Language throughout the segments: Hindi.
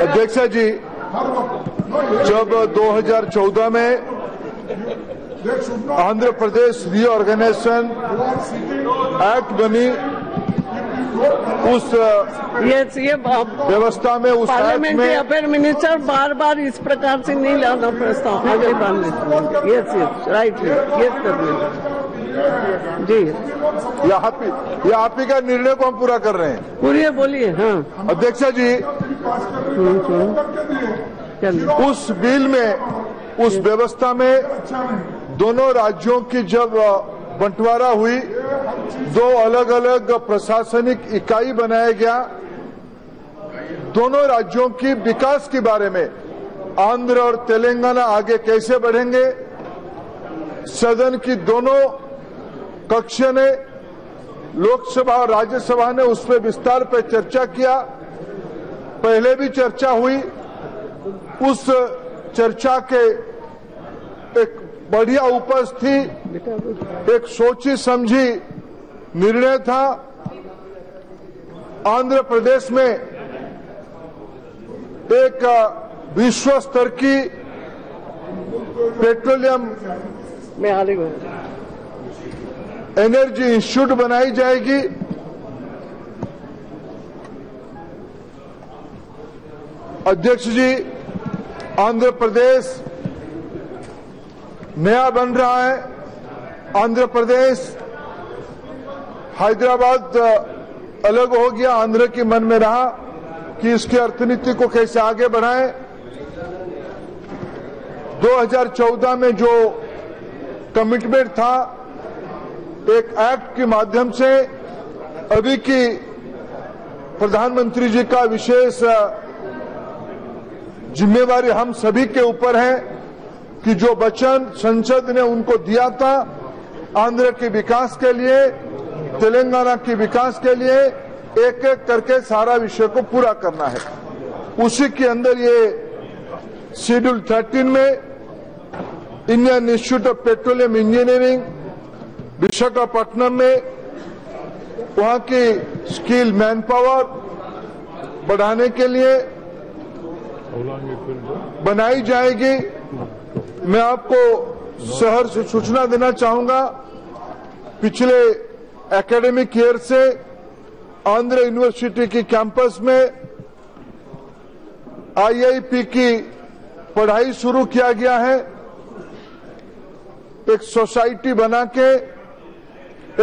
अध्यक्ष जी, जब 2014 में आंध्र प्रदेश रीऑर्गेनाइजेशन एक्ट बनी, उस व्यवस्था में, उस पार्लियामेंट्री अफेयर मिनिस्टर बार बार इस प्रकार से नहीं लाना प्रस्ताव अगली बार में। यस राइट, यस जी, ये आप ही का निर्णय को हम पूरा कर रहे हैं। पूरी बोलिए। हाँ अध्यक्ष जी, उस बिल में, उस व्यवस्था में दोनों राज्यों की जब बंटवारा हुई, दो अलग अलग प्रशासनिक इकाई बनाया गया, दोनों राज्यों की विकास के बारे में, आंध्र और तेलंगाना आगे कैसे बढ़ेंगे, सदन की दोनों कक्ष ने, लोकसभा और राज्यसभा ने उस पर विस्तार पर चर्चा किया। पहले भी चर्चा हुई, उस चर्चा के एक बढ़िया उपज थी, एक सोची समझी निर्णय था। आंध्र प्रदेश में एक विश्व स्तर की पेट्रोलियम एनर्जी इंस्टीट्यूट बनाई जाएगी। अध्यक्ष जी, आंध्र प्रदेश नया बन रहा है। आंध्र प्रदेश, हैदराबाद अलग हो गया, आंध्र के मन में रहा कि इसकी अर्थनीति को कैसे आगे बढ़ाएं। 2014 में जो कमिटमेंट था, एक एक्ट के माध्यम से, अभी की प्रधानमंत्री जी का विशेष जिम्मेवारी हम सभी के ऊपर है कि जो वचन संसद ने उनको दिया था आंध्र के विकास के लिए, तेलंगाना के विकास के लिए, एक एक करके सारा विषय को पूरा करना है। उसी के अंदर ये शेड्यूल 13 में Indian institute of petroleum engineering Visakhapatnam में, वहां की स्किल मैन पावर बढ़ाने के लिए बनाई जाएगी। मैं आपको शहर से सूचना देना चाहूंगा, पिछले एकेडमिक ईयर से आंध्र यूनिवर्सिटी की कैंपस में आईआईपी की पढ़ाई शुरू किया गया है। एक सोसाइटी बना के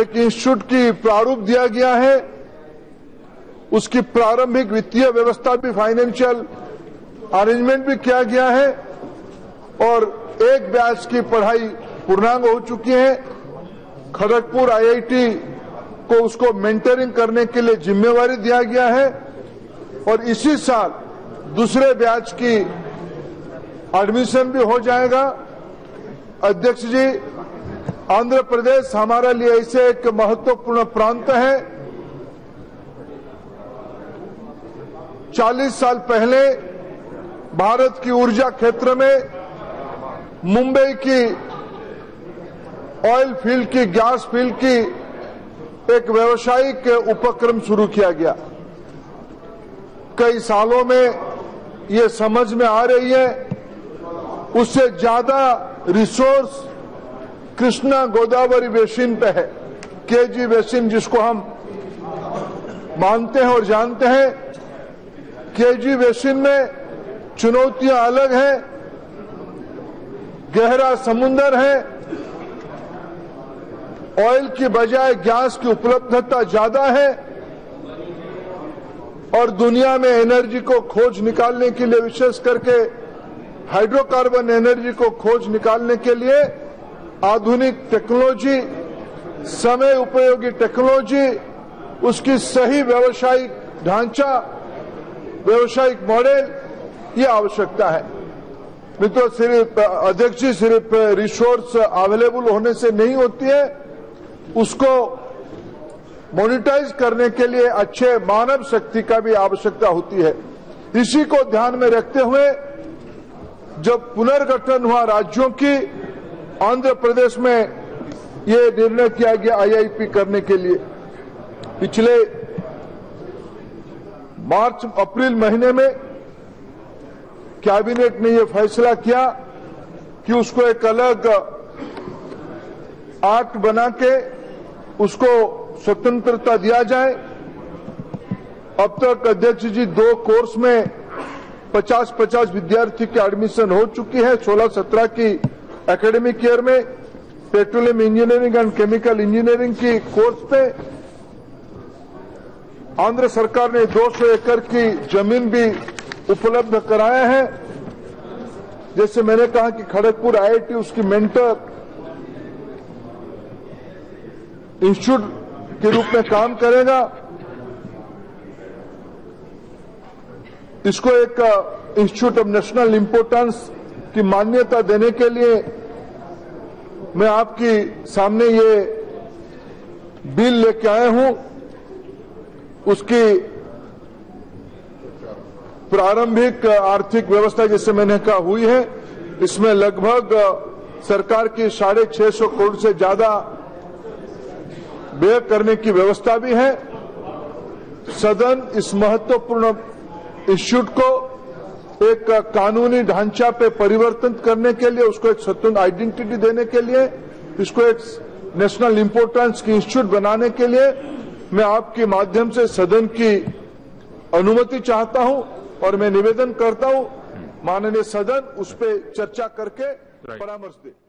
एक इंस्टीट्यूट की प्रारूप दिया गया है। उसकी प्रारंभिक वित्तीय व्यवस्था भी, फाइनेंशियल अरेंजमेंट भी किया गया है और एक बैच की पढ़ाई पूर्णांग हो चुकी है। खड़गपुर आईआईटी को उसको मेंटरिंग करने के लिए जिम्मेवारी दिया गया है और इसी साल दूसरे बैच की एडमिशन भी हो जाएगा। अध्यक्ष जी, आंध्र प्रदेश हमारे लिए ऐसे एक महत्वपूर्ण प्रांत है। 40 साल पहले भारत की ऊर्जा क्षेत्र में मुंबई की ऑयल फील्ड की, गैस फील्ड की एक व्यावसायिक उपक्रम शुरू किया गया। कई सालों में ये समझ में आ रही है, उससे ज्यादा रिसोर्स कृष्णा गोदावरी बेसिन पे है, केजी बेसिन जिसको हम मानते हैं और जानते हैं। केजी बेसिन में चुनौतियां अलग हैं, गहरा समुद्र है, ऑयल की बजाय गैस की उपलब्धता ज्यादा है और दुनिया में एनर्जी को खोज निकालने के लिए, विशेष करके हाइड्रोकार्बन एनर्जी को खोज निकालने के लिए आधुनिक टेक्नोलॉजी, समय उपयोगी टेक्नोलॉजी, उसकी सही व्यावसायिक ढांचा, व्यावसायिक मॉडल, ये आवश्यकता है। नहीं तो सिर्फ अध्यक्ष जी, सिर्फ रिसोर्स अवेलेबल होने से नहीं होती है, उसको मोनिटाइज करने के लिए अच्छे मानव शक्ति का भी आवश्यकता होती है। इसी को ध्यान में रखते हुए जब पुनर्गठन हुआ राज्यों की, आंध्र प्रदेश में ये निर्णय किया गया आईआईपी करने के लिए। पिछले मार्च अप्रैल महीने में कैबिनेट ने यह फैसला किया कि उसको एक अलग एक्ट बना के उसको स्वतंत्रता दिया जाए। अब तक अध्यक्ष जी 2 कोर्स में 50-50 विद्यार्थी की एडमिशन हो चुकी है। 16-17 की एकेडमिक ईयर में petroleum engineering and chemical engineering की कोर्स पे आंध्र सरकार ने 200 एकड़ की जमीन भी उपलब्ध कराया है। जैसे मैंने कहा कि खड़गपुर आईआईटी उसकी मेंटर इंस्टीट्यूट के रूप में काम करेगा। इसको एक इंस्टीट्यूट ऑफ नेशनल इंपोर्टेंस की मान्यता देने के लिए मैं आपकी सामने ये बिल लेके आया हूं। उसकी प्रारंभिक आर्थिक व्यवस्था जैसे मैंने कहा हुई है। इसमें लगभग सरकार की 650 करोड़ से ज्यादा व्यय करने की व्यवस्था भी है। सदन इस महत्वपूर्ण इंस्टीट्यूट को एक कानूनी ढांचा पे परिवर्तन करने के लिए, उसको एक स्वतंत्र आइडेंटिटी देने के लिए, इसको एक नेशनल इंपोर्टेंस की इंस्टीट्यूट बनाने के लिए मैं आपके माध्यम से सदन की अनुमति चाहता हूं और मैं निवेदन करता हूं माननीय सदन उस पर चर्चा करके परामर्श दे।